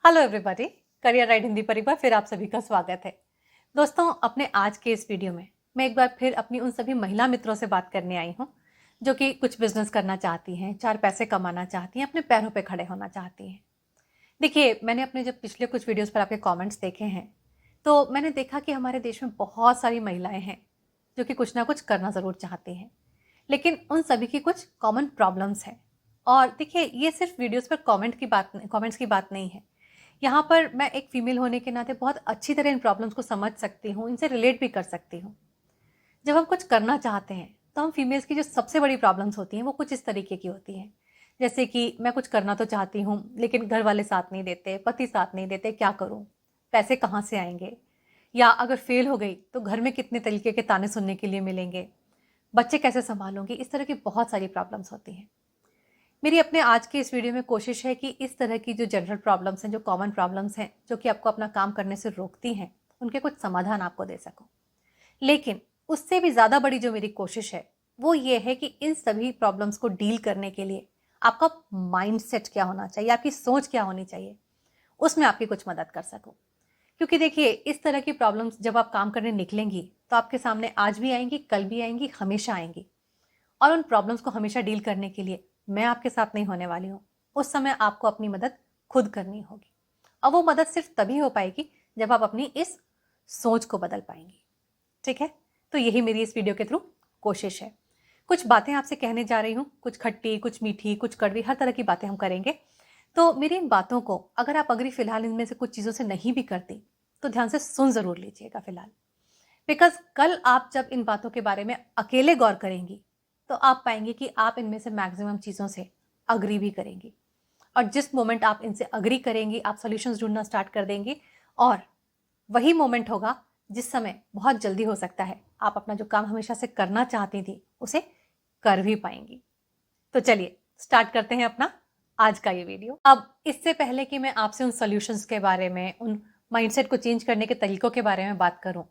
Hello everybody, career right Hindi परिवार फिर आप सभी का स्वागत है। दोस्तों, अपने आज के इस वीडियो में मैं एक बार फिर अपनी उन सभी महिला मित्रों से बात करने आई हूँ जो कि कुछ बिजनेस करना चाहती हैं, 4 पैसे कमाना चाहती हैं, अपने पैरों पे खड़े होना चाहती हैं। देखिए, मैंने अपने जब पिछले कुछ वीडियोस पर आपके कमेंट्स देखे हैं, तो मैंने देखा कि हमारे देश में बहुत सारी महिलाएं हैं जो कि कुछ ना कुछ करना ज़रूर चाहती हैं, लेकिन उन सभी की कुछ कॉमन प्रॉब्लम्स हैं। और देखिए, ये सिर्फ वीडियोस पर कमेंट्स की बात नहीं है। यहाँ पर मैं एक फीमेल होने के नाते बहुत अच्छी तरह इन प्रॉब्लम्स को समझ सकती हूँ, इनसे रिलेट भी कर सकती हूँ। जब हम कुछ करना चाहते हैं तो हम फीमेल्स की जो सबसे बड़ी प्रॉब्लम्स होती हैं वो कुछ इस तरीके की होती हैं। जैसे कि मैं कुछ करना तो चाहती हूँ लेकिन घर वाले साथ नहीं देते, पति साथ नहीं देते, क्या करूँ, पैसे कहाँ से आएंगे, या अगर फेल हो गई तो घर में कितने तरीके के ताने सुनने के लिए मिलेंगे, बच्चे कैसे संभालूंगी। इस तरह की बहुत सारी प्रॉब्लम्स होती हैं। मेरी अपने आज के इस वीडियो में कोशिश है कि इस तरह की जो जनरल प्रॉब्लम्स हैं, जो कॉमन प्रॉब्लम्स हैं, जो कि आपको अपना काम करने से रोकती हैं, उनके कुछ समाधान आपको दे सकूं। लेकिन उससे भी ज़्यादा बड़ी जो मेरी कोशिश है वो ये है कि इन सभी प्रॉब्लम्स को डील करने के लिए आपका माइंडसेट क्या होना चाहिए, आपकी सोच क्या होनी चाहिए, उसमें आपकी कुछ मदद कर सकूं। क्योंकि देखिए, इस तरह की प्रॉब्लम्स जब आप काम करने निकलेंगी तो आपके सामने आज भी आएंगी, कल भी आएंगी, हमेशा आएंगी। और उन प्रॉब्लम्स को हमेशा डील करने के लिए मैं आपके साथ नहीं होने वाली हूँ। उस समय आपको अपनी मदद खुद करनी होगी, और वो मदद सिर्फ तभी हो पाएगी जब आप अपनी इस सोच को बदल पाएंगी। ठीक है, तो यही मेरी इस वीडियो के थ्रू कोशिश है। कुछ बातें आपसे कहने जा रही हूँ, कुछ खट्टी, कुछ मीठी, कुछ कड़वी, हर तरह की बातें हम करेंगे। तो मेरी इन बातों को अगर आप अग्री फिलहाल इनमें से कुछ चीज़ों से नहीं भी करती तो ध्यान से सुन ज़रूर लीजिएगा फिलहाल। बिकॉज कल आप जब इन बातों के बारे में अकेले गौर करेंगी तो आप पाएंगे कि आप इनमें से मैक्सिमम चीज़ों से अग्री भी करेंगी। और जिस मोमेंट आप इनसे अग्री करेंगी, आप सॉल्यूशंस ढूंढना स्टार्ट कर देंगी। और वही मोमेंट होगा जिस समय बहुत जल्दी हो सकता है आप अपना जो काम हमेशा से करना चाहती थी उसे कर भी पाएंगी। तो चलिए स्टार्ट करते हैं अपना आज का ये वीडियो। अब इससे पहले कि मैं आपसे उन सॉल्यूशंस के बारे में, उन माइंडसेट को चेंज करने के तरीकों के बारे में बात करूं,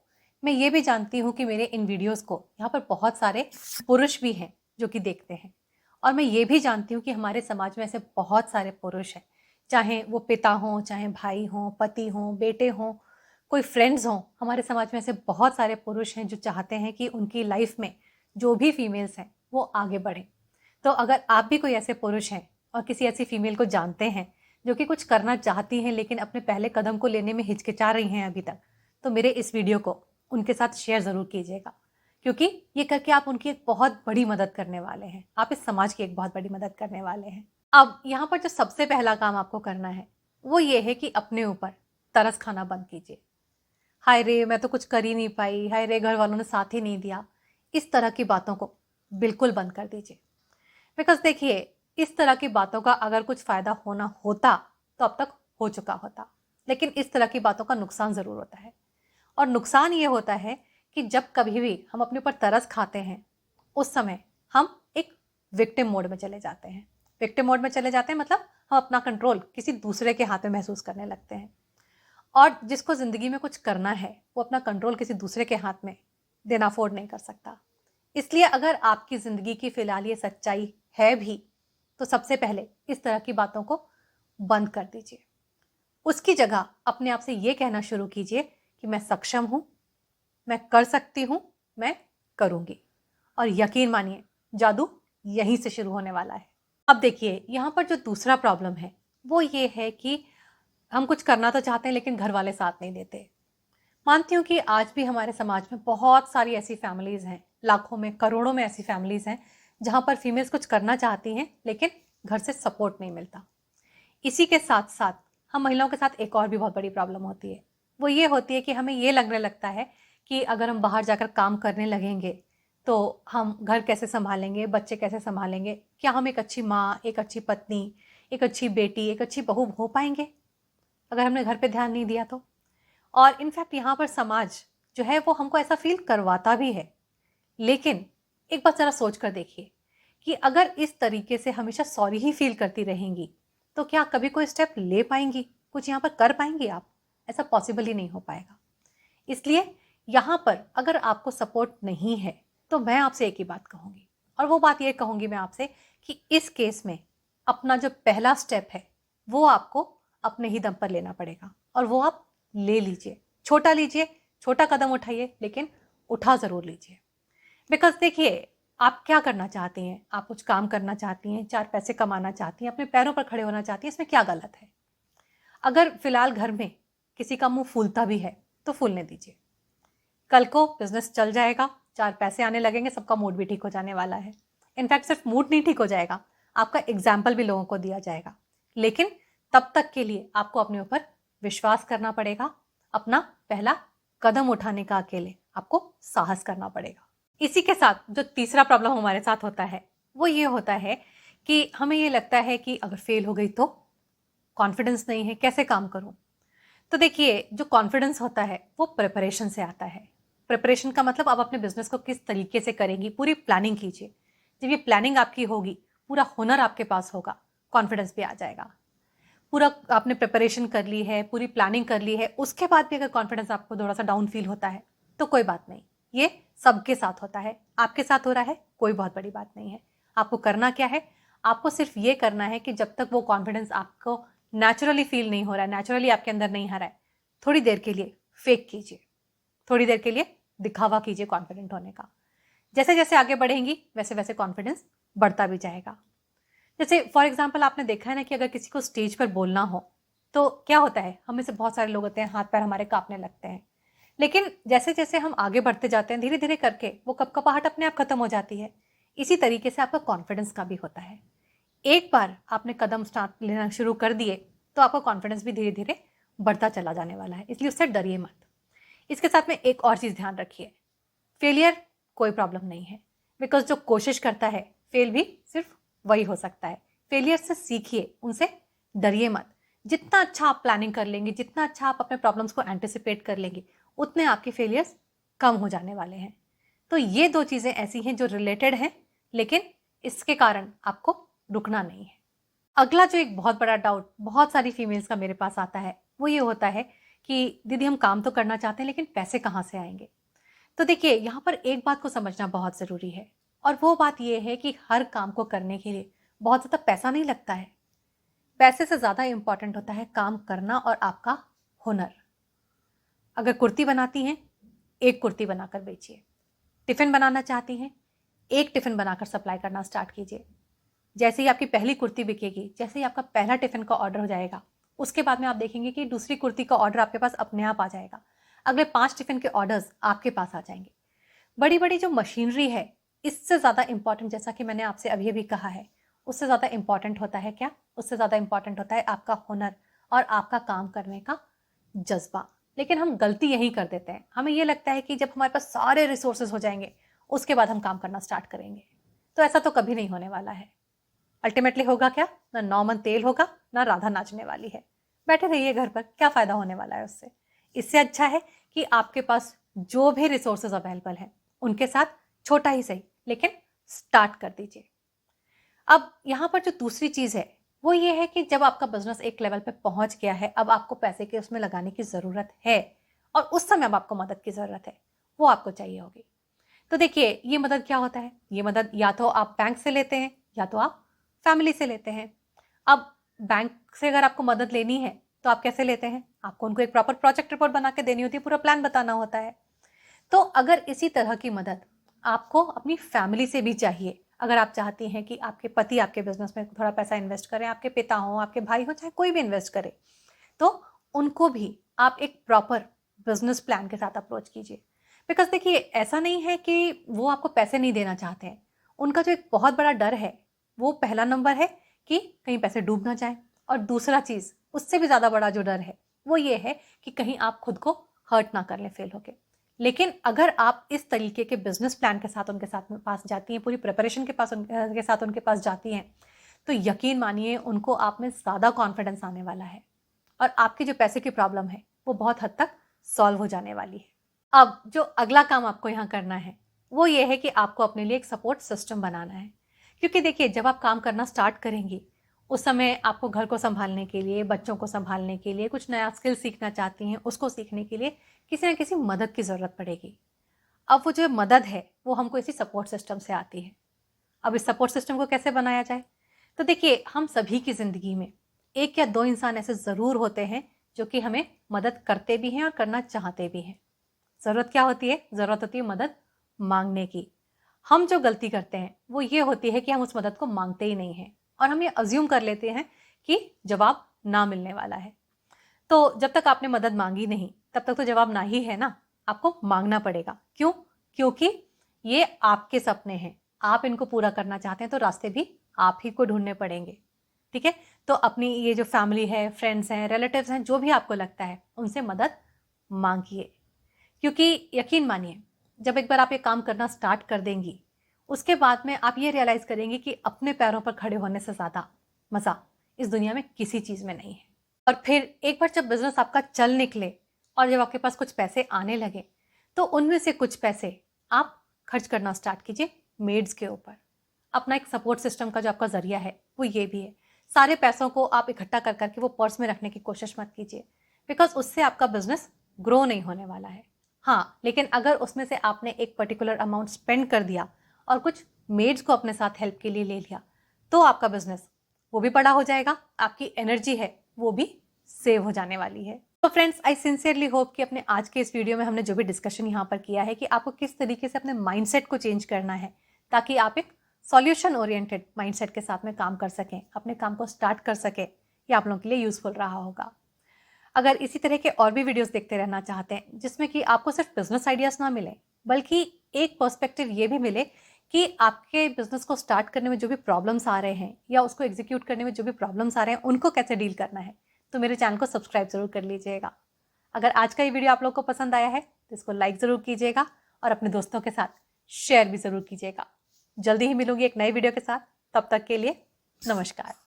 मैं ये भी जानती हूं कि मेरे इन वीडियोस को यहाँ पर बहुत सारे पुरुष भी हैं जो कि देखते हैं। और मैं ये भी जानती हूँ कि हमारे समाज में ऐसे बहुत सारे पुरुष हैं, चाहे वो पिता हों, चाहे भाई हों, पति हों, बेटे हों, कोई फ्रेंड्स हों। हमारे समाज में ऐसे बहुत सारे पुरुष हैं जो चाहते हैं कि उनकी लाइफ में जो भी फीमेल्स हैं वो आगे बढ़ें। तो अगर आप भी कोई ऐसे पुरुष हैं और किसी ऐसी फीमेल को जानते हैं जो कि कुछ करना चाहती हैं लेकिन अपने पहले कदम को लेने में हिचकिचा रही हैं अभी तक, तो मेरे इस वीडियो को उनके साथ शेयर ज़रूर कीजिएगा। क्योंकि ये करके आप उनकी एक बहुत बड़ी मदद करने वाले हैं, आप इस समाज की एक बहुत बड़ी मदद करने वाले हैं। अब यहाँ पर जो सबसे पहला काम आपको करना है वो ये है कि अपने ऊपर तरस खाना बंद कीजिए। हाय रे, मैं तो कुछ कर ही नहीं पाई, हाय रे, घर वालों ने साथ ही नहीं दिया, इस तरह की बातों को बिल्कुल बंद कर दीजिए। बिकॉज देखिए, इस तरह की बातों का अगर कुछ फायदा होना होता तो अब तक हो चुका होता। लेकिन इस तरह की बातों का नुकसान ज़रूर होता है। और नुकसान ये होता है कि जब कभी भी हम अपने ऊपर तरस खाते हैं उस समय हम एक विक्टिम मोड में चले जाते हैं। विक्टिम मोड में चले जाते हैं मतलब हम अपना कंट्रोल किसी दूसरे के हाथ में महसूस करने लगते हैं। और जिसको ज़िंदगी में कुछ करना है वो अपना कंट्रोल किसी दूसरे के हाथ में देना अफोर्ड नहीं कर सकता। इसलिए अगर आपकी ज़िंदगी की फ़िलहाल ये सच्चाई है भी तो सबसे पहले इस तरह की बातों को बंद कर दीजिए। उसकी जगह अपने आप से ये कहना शुरू कीजिए कि मैं सक्षम हूँ, मैं कर सकती हूँ, मैं करूँगी। और यकीन मानिए, जादू यहीं से शुरू होने वाला है। अब देखिए, यहाँ पर जो दूसरा प्रॉब्लम है वो ये है कि हम कुछ करना तो चाहते हैं लेकिन घर वाले साथ नहीं देते। मानती हूँ कि आज भी हमारे समाज में बहुत सारी ऐसी फैमिलीज़ हैं, लाखों में, करोड़ों में ऐसी फैमिलीज़ हैं जहाँ पर फीमेल्स कुछ करना चाहती हैं लेकिन घर से सपोर्ट नहीं मिलता। इसी के साथ साथ हम महिलाओं के साथ एक और भी बहुत बड़ी प्रॉब्लम होती है। वो ये होती है कि हमें ये लगने लगता है कि अगर हम बाहर जाकर काम करने लगेंगे तो हम घर कैसे संभालेंगे, बच्चे कैसे संभालेंगे, क्या हम एक अच्छी माँ, एक अच्छी पत्नी, एक अच्छी बेटी, एक अच्छी बहू हो पाएंगे अगर हमने घर पे ध्यान नहीं दिया तो। और इनफैक्ट यहाँ पर समाज जो है वो हमको ऐसा फील करवाता भी है। लेकिन एक बात ज़रा सोच कर देखिए कि अगर इस तरीके से हमेशा सॉरी ही फील करती रहेंगी तो क्या कभी कोई स्टेप ले पाएंगी, कुछ यहाँ पर कर पाएंगी आप? ऐसा पॉसिबल ही नहीं हो पाएगा। इसलिए यहाँ पर अगर आपको सपोर्ट नहीं है तो मैं आपसे एक ही बात कहूँगी, और वो बात ये कहूँगी मैं आपसे कि इस केस में अपना जो पहला स्टेप है वो आपको अपने ही दम पर लेना पड़ेगा और वो आप ले लीजिए, छोटा कदम उठाइए, लेकिन उठा ज़रूर लीजिए। बिकॉज देखिए, आप क्या करना चाहती हैं, आप कुछ काम करना चाहती हैं, 4 पैसे कमाना चाहती हैं, अपने पैरों पर खड़े होना चाहती हैं, इसमें क्या गलत है? अगर फिलहाल घर में किसी का मुंह फूलता भी है तो फूलने दीजिए, कल को बिजनेस चल जाएगा, 4 पैसे आने लगेंगे, सबका मूड भी ठीक हो जाने वाला है। इनफैक्ट सिर्फ मूड नहीं ठीक हो जाएगा, आपका एग्जाम्पल भी लोगों को दिया जाएगा। लेकिन तब तक के लिए आपको अपने ऊपर विश्वास करना पड़ेगा, अपना पहला कदम उठाने का अकेले आपको साहस करना पड़ेगा। इसी के साथ जो तीसरा प्रॉब्लम हमारे साथ होता है वो ये होता है कि हमें ये लगता है कि अगर फेल हो गई तो कॉन्फिडेंस नहीं है, कैसे काम करूं? तो देखिए, जो कॉन्फिडेंस होता है वो प्रिपरेशन से आता है। प्रिपरेशन का मतलब आप अपने बिजनेस को किस तरीके से करेंगी, पूरी प्लानिंग कीजिए। जब ये प्लानिंग आपकी होगी, पूरा हुनर आपके पास होगा, कॉन्फिडेंस भी आ जाएगा। पूरा आपने प्रिपरेशन कर ली है, पूरी प्लानिंग कर ली है, उसके बाद भी अगर कॉन्फिडेंस आपको थोड़ा सा डाउन फील होता है तो कोई बात नहीं, ये सबके साथ होता है, आपके साथ हो रहा है, कोई बहुत बड़ी बात नहीं है। आपको करना क्या है? आपको सिर्फ ये करना है कि जब तक वो कॉन्फिडेंस आपको नेचुरली फील नहीं हो रहा है, नेचुरली आपके अंदर नहीं आ रहा है, थोड़ी देर के लिए फेक कीजिए, थोड़ी देर के लिए दिखावा कीजिए कॉन्फिडेंट होने का। जैसे जैसे आगे बढ़ेंगी वैसे वैसे कॉन्फिडेंस बढ़ता भी जाएगा। जैसे फॉर एग्जाम्पल आपने देखा है ना कि अगर किसी को स्टेज पर बोलना हो तो क्या होता है, हम में से बहुत सारे लोग होते हैं, हाथ पैर हमारे कांपने लगते हैं। लेकिन जैसे जैसे हम आगे बढ़ते जाते हैं, धीरे धीरे करके वो कपकपाहट अपने आप खत्म हो जाती है। इसी तरीके से आपका कॉन्फिडेंस का भी होता है। एक बार आपने कदम स्टार्ट लेना शुरू कर दिए तो आपका कॉन्फिडेंस भी धीरे धीरे बढ़ता चला जाने वाला है, इसलिए उससे डरिए मत। इसके साथ में एक और चीज़ ध्यान रखिए, फेलियर कोई प्रॉब्लम नहीं है, बिकॉज जो कोशिश करता है फेल भी सिर्फ वही हो सकता है। फेलियर से सीखिए, उनसे डरिए मत। जितना अच्छा आप प्लानिंग कर लेंगे, जितना अच्छा आप अपने प्रॉब्लम्स को एंटिसिपेट कर लेंगे, उतने आपके फेलियर्स कम हो जाने वाले हैं। तो ये 2 चीज़ें ऐसी हैं जो रिलेटेड हैं, लेकिन इसके कारण आपको रुकना नहीं है। अगला जो एक बहुत बड़ा डाउट बहुत सारी फीमेल्स का मेरे पास आता है वो ये होता है कि दीदी हम काम तो करना चाहते हैं लेकिन पैसे कहाँ से आएंगे? तो देखिए, यहाँ पर एक बात को समझना बहुत ज़रूरी है, और वो बात ये है कि हर काम को करने के लिए बहुत ज़्यादा पैसा नहीं लगता है। पैसे से ज़्यादा इंपॉर्टेंट होता है काम करना और आपका हुनर। अगर कुर्ती बनाती हैं, एक कुर्ती बनाकर बेचिए। टिफ़िन बनाना चाहती हैं, एक टिफ़िन बनाकर सप्लाई करना स्टार्ट कीजिए। जैसे ही आपकी पहली कुर्ती बिकेगी, जैसे ही आपका पहला टिफ़िन का ऑर्डर हो जाएगा, उसके बाद में आप देखेंगे कि दूसरी कुर्ती का ऑर्डर आपके पास अपने आप आ जाएगा। अगले 5 टिफ़िन के ऑर्डर्स आपके पास आ जाएंगे। बड़ी बड़ी जो मशीनरी है, इससे ज़्यादा इंपॉर्टेंट, जैसा कि मैंने आपसे अभी अभी कहा है, उससे ज़्यादा इंपॉर्टेंट होता है क्या? उससे ज़्यादा इंपॉर्टेंट होता है आपका हुनर और आपका काम करने का जज्बा। लेकिन हम गलती यही कर देते हैं, हमें ये लगता है कि जब हमारे पास सारे रिसोर्सेज हो जाएंगे उसके बाद हम काम करना स्टार्ट करेंगे। तो ऐसा तो कभी नहीं होने वाला है। अल्टीमेटली होगा क्या? ना 9 मन तेल होगा, ना राधा नाचने वाली है। बैठे रहिए घर पर, क्या फ़ायदा होने वाला है उससे? इससे अच्छा है कि आपके पास जो भी रिसोर्सेज अवेलेबल हैं उनके साथ छोटा ही सही लेकिन स्टार्ट कर दीजिए। अब यहाँ पर जो दूसरी चीज़ है वो ये है कि जब आपका बिजनेस एक लेवल पे पहुंच गया है, अब आपको पैसे के उसमें लगाने की ज़रूरत है, और उस समय अब आपको मदद की ज़रूरत है, वो आपको चाहिए होगी। तो देखिए, ये मदद क्या होता है? ये मदद या तो आप बैंक से लेते हैं या तो आप फैमिली से लेते हैं। अब बैंक से अगर आपको मदद लेनी है तो आप कैसे लेते हैं? आपको उनको एक प्रॉपर प्रोजेक्ट रिपोर्ट बना के देनी होती है, पूरा प्लान बताना होता है। तो अगर इसी तरह की मदद आपको अपनी फैमिली से भी चाहिए, अगर आप चाहती हैं कि आपके पति आपके बिजनेस में थोड़ा पैसा इन्वेस्ट करें, आपके पिता हों, आपके भाई हों, चाहे कोई भी इन्वेस्ट करे, तो उनको भी आप एक प्रॉपर बिजनेस प्लान के साथ अप्रोच कीजिए। बिकॉज देखिए, ऐसा नहीं है कि वो आपको पैसे नहीं देना चाहते हैं, उनका जो एक बहुत बड़ा डर है, वो पहला नंबर है कि कहीं पैसे डूब ना जाए, और दूसरा चीज़ उससे भी ज़्यादा बड़ा जो डर है वो ये है कि कहीं आप खुद को हर्ट ना कर लें फेल होके। लेकिन अगर आप इस तरीके के बिजनेस प्लान के साथ उनके साथ में पास जाती हैं, पूरी प्रिपरेशन के साथ उनके पास जाती हैं, तो यकीन मानिए उनको आप में ज़्यादा कॉन्फिडेंस आने वाला है, और आपकी जो पैसे की प्रॉब्लम है वो बहुत हद तक सॉल्व हो जाने वाली है। अब जो अगला काम आपको यहाँ करना है वो ये है कि आपको अपने लिए एक सपोर्ट सिस्टम बनाना है। क्योंकि देखिए, जब आप काम करना स्टार्ट करेंगी उस समय आपको घर को संभालने के लिए, बच्चों को संभालने के लिए, कुछ नया स्किल सीखना चाहती हैं, उसको सीखने के लिए किसी न किसी मदद की ज़रूरत पड़ेगी। अब वो जो मदद है वो हमको इसी सपोर्ट सिस्टम से आती है। अब इस सपोर्ट सिस्टम को कैसे बनाया जाए? तो देखिए, हम सभी की ज़िंदगी में 1 या 2 इंसान ऐसे ज़रूर होते हैं जो कि हमें मदद करते भी हैं और करना चाहते भी हैं। ज़रूरत क्या होती है? ज़रूरत होती है मदद मांगने की। हम जो गलती करते हैं वो ये होती है कि हम उस मदद को मांगते ही नहीं हैं और हम ये अज्यूम कर लेते हैं कि जवाब ना मिलने वाला है। तो जब तक आपने मदद मांगी नहीं तब तक तो जवाब ना ही है ना, आपको मांगना पड़ेगा। क्यों? क्योंकि ये आपके सपने हैं, आप इनको पूरा करना चाहते हैं तो रास्ते भी आप ही को ढूंढने पड़ेंगे। ठीक है, तो अपनी ये जो फैमिली है, फ्रेंड्स हैं, रिलेटिव्स हैं, जो भी आपको लगता है उनसे मदद मांगिए। क्योंकि यकीन मानिए, जब एक बार आप ये काम करना स्टार्ट कर देंगी, उसके बाद में आप ये रियलाइज करेंगे कि अपने पैरों पर खड़े होने से ज़्यादा मज़ा इस दुनिया में किसी चीज़ में नहीं है। और फिर एक बार जब बिजनेस आपका चल निकले और जब आपके पास कुछ पैसे आने लगे, तो उनमें से कुछ पैसे आप खर्च करना स्टार्ट कीजिए मेड्स के ऊपर। अपना एक सपोर्ट सिस्टम का जो आपका जरिया है वो ये भी है। सारे पैसों को आप इकट्ठा कर करके वो पर्स में रखने की कोशिश मत कीजिए, बिकॉज उससे आपका बिजनेस ग्रो नहीं होने वाला है। हाँ, लेकिन अगर उसमें से आपने एक पर्टिकुलर अमाउंट स्पेंड कर दिया और कुछ मेड्स को अपने साथ हेल्प के लिए ले लिया, तो आपका बिजनेस वो भी बड़ा हो जाएगा, आपकी एनर्जी है वो भी सेव हो जाने वाली है। तो फ्रेंड्स, आई सिंसियरली होप कि अपने आज के इस वीडियो में हमने जो भी डिस्कशन यहाँ पर किया है कि आपको किस तरीके से अपने माइंडसेट को चेंज करना है ताकि आप एक सॉल्यूशन ओरिएंटेड माइंडसेट के साथ में काम कर सकें, अपने काम को स्टार्ट कर सकें। ये आप लोगों के लिए यूजफुल रहा होगा। अगर इसी तरह के और भी वीडियोस देखते रहना चाहते हैं जिसमें कि आपको सिर्फ बिजनेस आइडियाज ना मिले बल्कि एक पर्सपेक्टिव ये भी मिले कि आपके बिजनेस को स्टार्ट करने में जो भी प्रॉब्लम्स आ रहे हैं या उसको एग्जीक्यूट करने में जो भी प्रॉब्लम्स आ रहे हैं उनको कैसे डील करना है, तो मेरे चैनल को सब्सक्राइब जरूर कर लीजिएगा। अगर आज का ये वीडियो आप लोगों को पसंद आया है तो इसको लाइक ज़रूर कीजिएगा और अपने दोस्तों के साथ शेयर भी ज़रूर कीजिएगा। जल्दी ही मिलूंगी एक नए वीडियो के साथ, तब तक के लिए नमस्कार।